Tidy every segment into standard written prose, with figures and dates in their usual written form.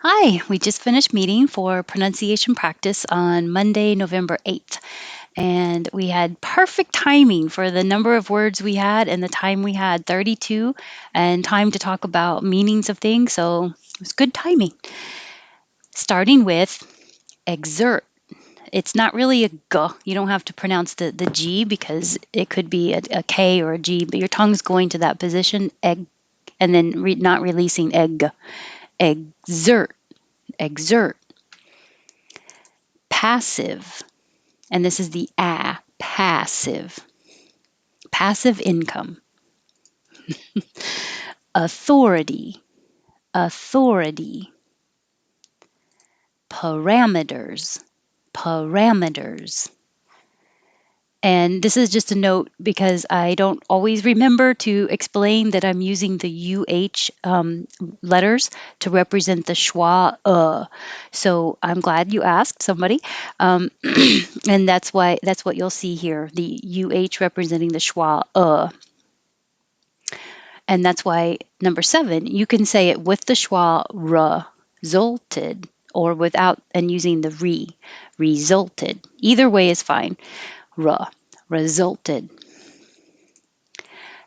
Hi, we just finished meeting for pronunciation practice on Monday, November 8th, and we had perfect timing for the number of words we had and the time we had 32 and time to talk about meanings of things, so it was good timing. Starting with exert. It's not really a g. You don't have to pronounce the G because it could be a K or a G, but your tongue's going to that position, egg, and then not releasing egg. Exert, exert. Passive. And this is the passive. Passive income. Authority. Authority. Parameters. Parameters. And this is just a note because I don't always remember to explain that I'm using the UH letters to represent the schwa. So I'm glad you asked somebody. And that's what you'll see here, the UH representing the schwa. And that's why number 7, you can say it with the schwa resulted or without and using the resulted. Either way is fine. Resulted.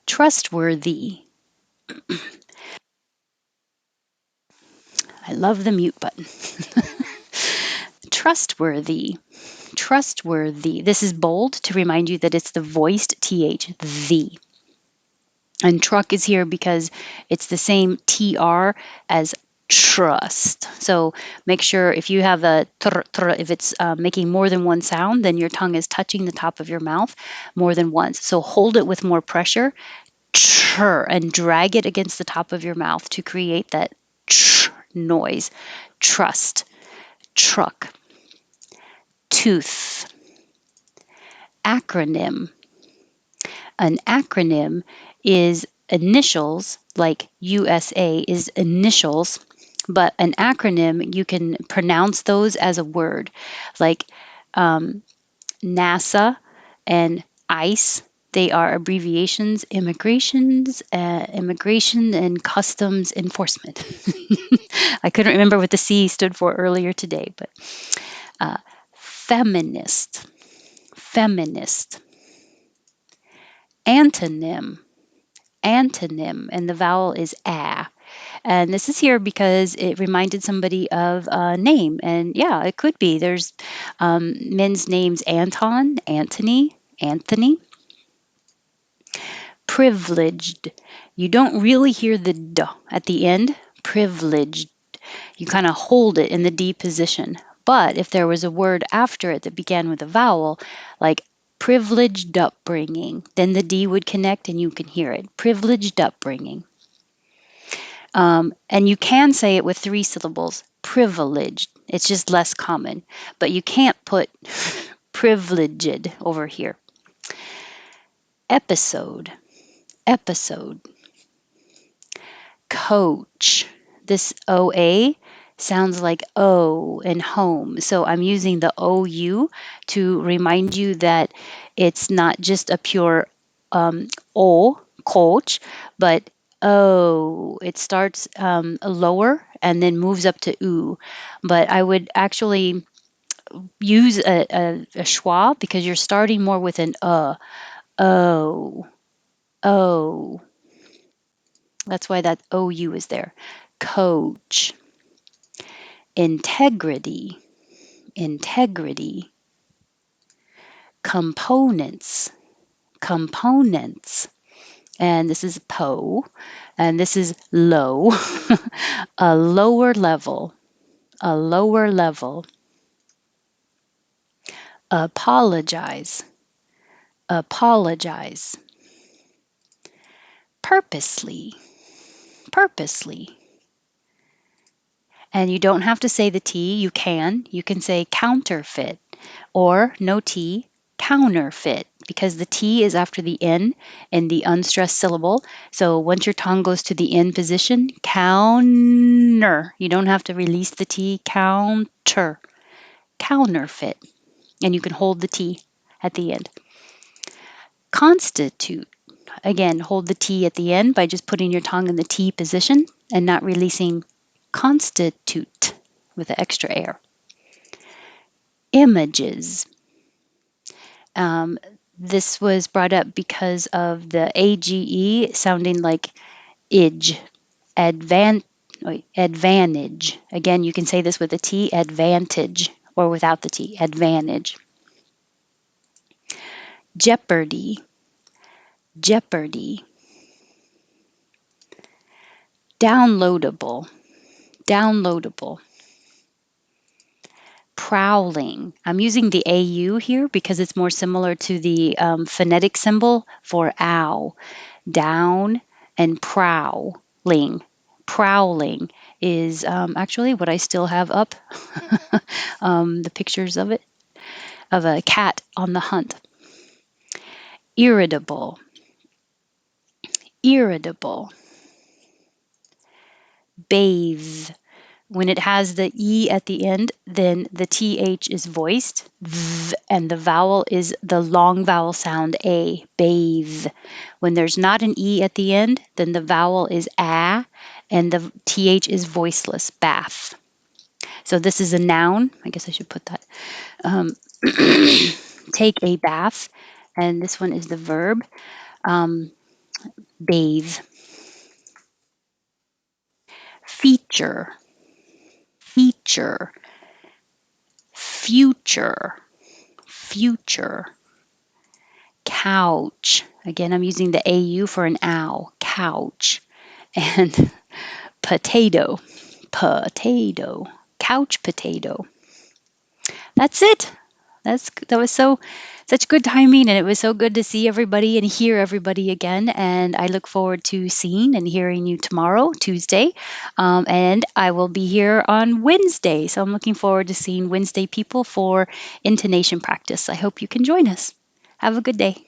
Trustworthy. I love the mute button. Trustworthy. Trustworthy. This is bold to remind you that it's the voiced th, the. And truck is here because it's the same tr as trust. So make sure if you have a if it's making more than one sound, then your tongue is touching the top of your mouth more than once. So hold it with more pressure, and drag it against the top of your mouth to create that noise. Trust, truck, tooth, acronym. An acronym is initials, like USA is initials, but an acronym, you can pronounce those as a word, like NASA and ICE. They are abbreviations, immigration and customs enforcement. I couldn't remember what the C stood for earlier today, but feminist, feminist, antonym, antonym, and the vowel is a. And this is here because it reminded somebody of a name. And yeah, it could be. There's men's names Anton, Anthony, Anthony. Privileged. You don't really hear the d at the end. Privileged. You kind of hold it in the D position. But if there was a word after it that began with a vowel, like privileged upbringing, then the D would connect and you can hear it. Privileged upbringing. And you can say it with 3 syllables, privileged. It's just less common. But you can't put privileged over here. Episode, episode. Coach. This OA sounds like O in home. So I'm using the OU to remind you that it's not just a pure O, coach, but O. It starts lower and then moves up to U. But I would actually use a schwa because you're starting more with an O, O. That's why that OU is there. Coach. Integrity, integrity. Components, components. And this is po, and this is low. A lower level, a lower level. Apologize, apologize. Purposely, purposely. And you don't have to say the T, you can. You can say counterfeit or no T, counterfeit, because the T is after the N in the unstressed syllable. So once your tongue goes to the N position, counter. You don't have to release the T, counter, counterfeit. And you can hold the T at the end. Constitute. Again, hold the T at the end by just putting your tongue in the T position and not releasing constitute with the extra air. Images. Um, this was brought up because of the AGE sounding like idge. Advantage. Again, you can say this with a T, advantage, or without the T, advantage. Jeopardy. Jeopardy. Downloadable. Downloadable. Prowling. I'm using the AU here because it's more similar to the phonetic symbol for ow. Down and prowling. Prowling is actually what I still have up, the pictures of it, of a cat on the hunt. Irritable. Irritable. Bathe. When it has the E at the end, then the TH is voiced, and the vowel is the long vowel sound A, bathe. When there's not an E at the end, then the vowel is A, and the TH is voiceless, bath. So this is a noun. I guess I should put that. Um, take a bath, and this one is the verb, bathe. Feature. Feature. Future. Future. Couch. Again, I'm using the AU for an ow. Couch. And potato. Potato. Couch potato. That's it. That was such good timing, and it was so good to see everybody and hear everybody again. And I look forward to seeing and hearing you tomorrow, Tuesday, and I will be here on Wednesday. So I'm looking forward to seeing Wednesday people for intonation practice. I hope you can join us. Have a good day.